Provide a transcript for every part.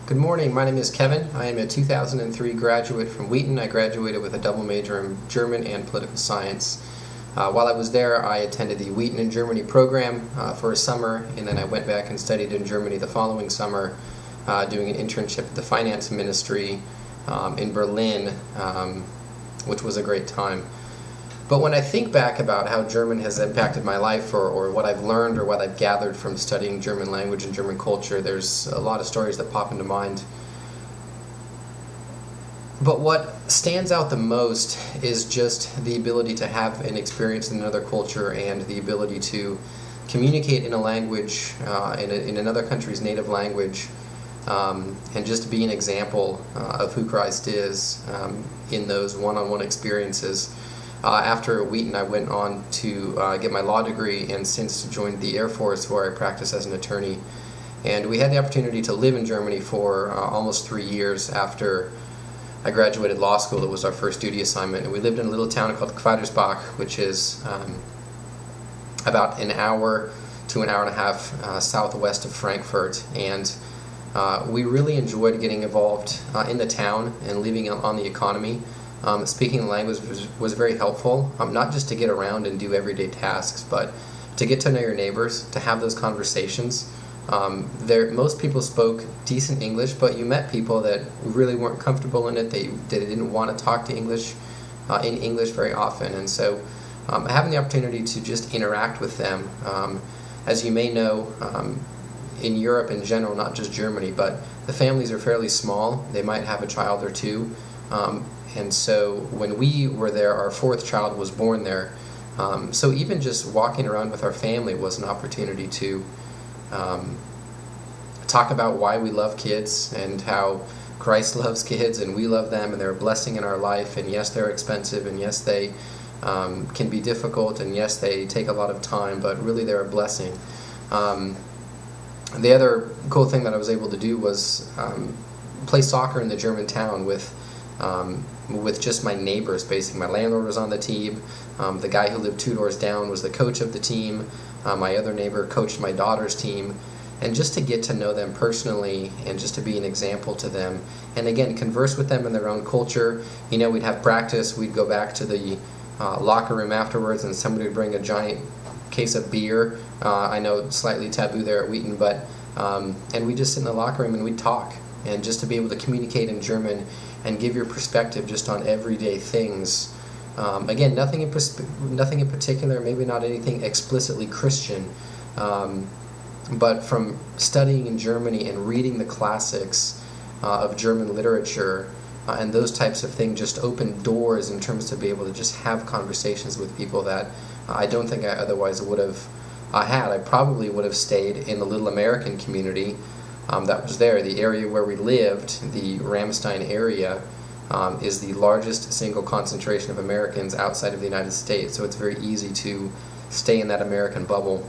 Good morning, my name is Kevin. I am a 2003 graduate from Wheaton. I graduated with a double major in German and political science. While I was there, I attended the Wheaton in Germany program for a summer, and then I went back and studied in Germany the following summer, doing an internship at the finance ministry in Berlin, which was a great time. But when I think back about how German has impacted my life, or what I've learned or what I've gathered from studying German language and German culture, there's a lot of stories that pop into mind. But what stands out the most is just the ability to have an experience in another culture and the ability to communicate in a language, in another country's native language, and just be an example of who Christ is in those one-on-one experiences. After Wheaton, I went on to get my law degree and since joined the Air Force, where I practice as an attorney. And we had the opportunity to live in Germany for almost 3 years after I graduated law school. It was our first duty assignment. And we lived in a little town called Quadersbach, which is about an hour to an hour and a half southwest of Frankfurt. And we really enjoyed getting involved in the town and living on the economy. Speaking the language was very helpful, not just to get around and do everyday tasks, but to get to know your neighbors, to have those conversations. Most people spoke decent English, but you met people that really weren't comfortable in it. They didn't want to talk to English in English very often, and so having the opportunity to just interact with them, as you may know, in Europe in general, not just Germany, but the families are fairly small. They might have a child or two. And so when we were there, our fourth child was born there. So even just walking around with our family was an opportunity to talk about why we love kids and how Christ loves kids and we love them and they're a blessing in our life. And yes, they're expensive, and yes, they can be difficult, and yes, they take a lot of time, but really they're a blessing. The other cool thing that I was able to do was play soccer in the German town with just my neighbors. Basically, my landlord was on the team. The guy who lived 2 doors down was the coach of the team. My other neighbor coached my daughter's team. And just to get to know them personally and just to be an example to them. And again, converse with them in their own culture. You know, we'd have practice. We'd go back to the locker room afterwards, and somebody would bring a giant case of beer. I know slightly taboo there at Wheaton, but and we'd just sit in the locker room and we'd talk. And just to be able to communicate in German and give your perspective just on everyday things. Again, nothing in particular, maybe not anything explicitly Christian, but from studying in Germany and reading the classics of German literature and those types of things just opened doors in terms to be able to just have conversations with people that I don't think I otherwise would have had. I probably would have stayed in the little American community that was there. The area where we lived, the Ramstein area, is the largest single concentration of Americans outside of the United States, so it's very easy to stay in that American bubble.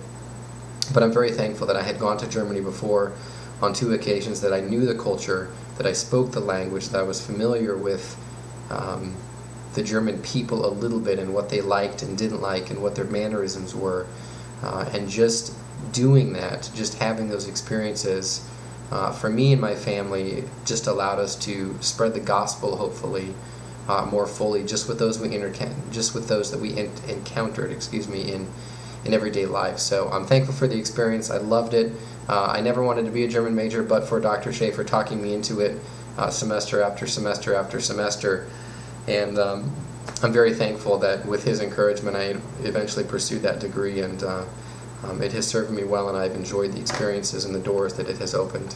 But I'm very thankful that I had gone to Germany before on 2 occasions, that I knew the culture, that I spoke the language, that I was familiar with the German people a little bit and what they liked and didn't like and what their mannerisms were. And just doing that, just having those experiences, for me and my family, just allowed us to spread the gospel, hopefully, more fully, just with those that we encountered, in everyday life. So I'm thankful for the experience. I loved it. I never wanted to be a German major, but for Dr. Schaefer talking me into it semester after semester after semester. And I'm very thankful that with his encouragement, I eventually pursued that degree, and it has served me well, and I've enjoyed the experiences and the doors that it has opened.